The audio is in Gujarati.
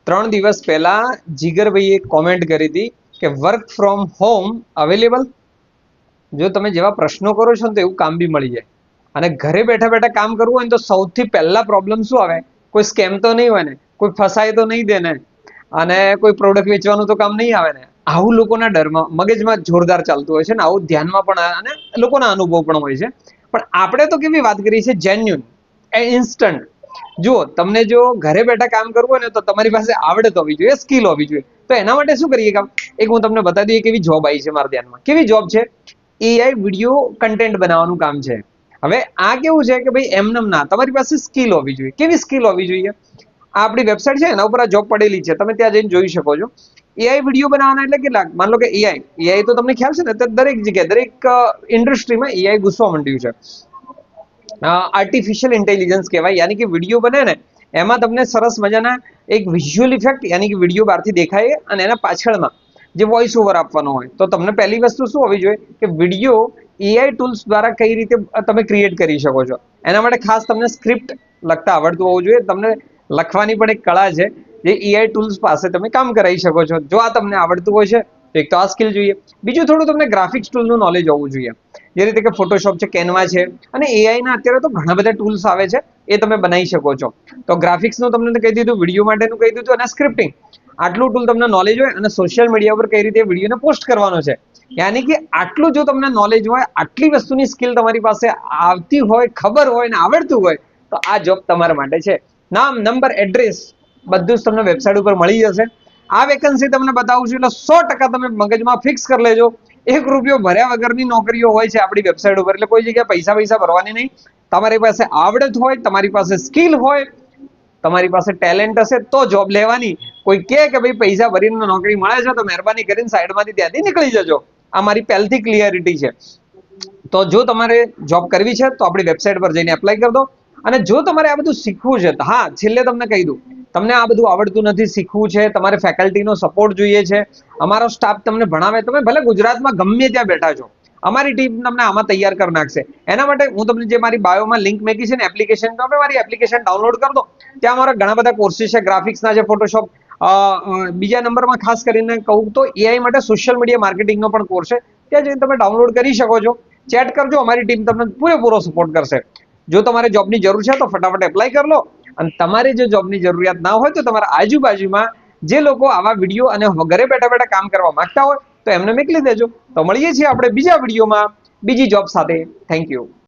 3 દિવસ પહેલા જીગરભાઈએ કોમેન્ટ કરી હતી કે વર્ક ફ્રોમ હોમ અવેલેબલ. જો તમે જેવા પ્રશ્નો કરો છો ને તો એવું કામ બી મળી જાય. અને ઘરે બેઠા બેઠા કામ કરવું હોય ને તો સૌથી પહેલા પ્રોબ્લેમ શું આવે? કોઈ સ્કેમ તો નહીં હોય ને, કોઈ ફસાય તો નહીં દે ને, અને કોઈ પ્રોડક્ટ વેચવાનું તો કામ નહીં આવે ને. આવું લોકોના ડરમાં મગજમાં જોરદાર ચાલતું હોય છે ને, આવું ધ્યાનમાં પણ અને લોકોના અનુભવ પણ હોય છે. પણ આપણે તો કેવી વાત કરીએ છીએ? Genuine, instant. જુઓ, તમને જો ઘરે બેઠા કામ કરવું હોય ને તો તમારી પાસે આવડત હોવી જોઈએ, સ્કિલ હોવી જોઈએ. તો એના માટે શું કરીએ કામ? એક હું તમને બતાવી દઉં કેવી જોબ આવી છે મારા ધ્યાનમાં. કેવી જોબ છે? એઆઈ વિડીયો કન્ટેન્ટ બનાવવાનું કામ છે. હવે આ કેવું છે કે ભાઈ એમનેમ ના, તમારી પાસે સ્કિલ હોવી જોઈએ. કેવી સ્કિલ હોવી જોઈએ? આ આપણી વેબસાઇટ છે એના ઉપર આ જોબ પડેલી છે, તમે ત્યાં જઈને જોઈ શકો છો. એઆઈ વિડીયો બનાવવાના એટલે કેટલા? માન લો કે એઆઈ તો તમને ખ્યાલ છે ને, દરેક જગ્યાએ દરેક ઇન્ડસ્ટ્રીમાં એઆઈ ઘૂસવા માંડ્યું છે. આર્ટિફિશિયલ ઇન્ટેલિજન્સ કહેવાય. યાની કે વિડીયો બને ને એમાં તમને સરસ મજાના એક વિઝ્યુઅલ ઇફેક્ટ, યાની કે વિડીયો બહારથી દેખાય અને એના પાછળમાં જે વોઇસ ઓવર આપવાનો હોય. તો તમને પહેલી વસ્તુ શું હોવી જોઈએ કે વિડીયો એઆઈ ટૂલ્સ દ્વારા કઈ રીતે તમે ક્રિએટ કરી શકો છો. એના માટે ખાસ તમને સ્ક્રિપ્ટ લખતા આવડતું હોવું જોઈએ. તમને લખવાની પણ એક કળા છે જે એઆઈ ટૂલ્સ પાસે તમે કામ કરાવી શકો છો. જો આ તમને આવડતું હોય છે તો એક તો આ સ્કિલ જોઈએ. બીજું થોડું તમને ગ્રાફિક્સ ટૂલનું નોલેજ હોવું જોઈએ. જે રીતે કે ફોટોશોપ છે, કેનવા છે, અને એઆઈના અત્યારે તો ઘણા બધા ટૂલ્સ આવે છે, એ તમે બનાવી શકો છો. તો ગ્રાફિક્સનું તમને કહી દીધું, વિડીયો માટેનું કહી દીધું, અને સ્ક્રિપ્ટિંગ આટલું ટૂલ તમને નોલેજ હોય, અને સોશિયલ મીડિયા પર કઈ રીતે વિડીયોને પોસ્ટ કરવાનો છે, યાની કે આટલું જો તમને નોલેજ હોય, આટલી વસ્તુની સ્કિલ તમારી પાસે આવતી હોય, ખબર હોય ને આવડતું હોય, તો આ જોબ તમારા માટે છે. નામ, નંબર, એડ્રેસ બધું જ તમને વેબસાઇટ ઉપર મળી જશે. આ વેકન્સી તમને બતાવું છું એટલે 100% તમે મગજમાં ફિક્સ કરી લેજો. 1 રૂપિયો ભર્યા વગરની નોકરીઓ હોય છે આપણી વેબસાઇટ ઉપર, એટલે કોઈ જગ્યાએ પૈસા ભરવાની નહીં. તમારી પાસે આવડત હોય, તમારી પાસે સ્કિલ હોય, તમારી પાસે ટેલેન્ટ હશે તો જોબ લેવાની. કોઈ કહે કે ભાઈ પૈસા ભરીને નોકરી મળે છે તો મહેરબાની કરીને સાઈડમાંથી ત્યાંથી નીકળી જજો. આ મારી પહેલથી ક્લિયરિટી છે. તો જો તમારે જોબ કરવી છે તો આપણી વેબસાઇટ પર જઈને એપ્લાય કરી દો. અને જો તમારે આ બધું શીખવું છે, હા, છેલ્લે તમને કહી દઉં, તમને આ બધું આવડતું નથી, શીખવું છે, તમારે ફેકલ્ટીનો સપોર્ટ જોઈએ છે, અમારો સ્ટાફ તમને ભણાવે, તમે ભલે ગુજરાતમાં ગમે ત્યાં બેઠા છો, અમારી ટીમ તમને આમાં તૈયાર કરી નાખશે. એના માટે હું તમને જે મારી બાયોમાં લિંક મેકી છે ને એપ્લિકેશન, તમે મારી એપ્લિકેશન ડાઉનલોડ કરી દો. ત્યાં અમારા ઘણા બધા કોર્સીસ છે, ગ્રાફિક્સના છે, ફોટોશોપ. બીજા નંબરમાં ખાસ કરીને કહું તો એઆઈ માટે સોશિયલ મીડિયા માર્કેટિંગનો પણ કોર્સ છે. ત્યાં જઈને તમે ડાઉનલોડ કરી શકો છો. ચેટ કરજો, અમારી ટીમ તમને પૂરેપૂરો સપોર્ટ કરશે. જો તમારે જોબની જરૂર છે તો ફટાફટ એપ્લાય કરી લો. અને તમારે જો જોબની જરૂરિયાત ના હોય તો તમારા આજુબાજુમાં જે લોકો આવા વિડીયો અને ઘરે બેઠા બેઠા કામ કરવા માંગતા હોય તો એમને મોકલી દેજો. તો મળીએ છીએ આપણે બીજા વિડીયોમાં બીજી જોબ સાથે. Thank you.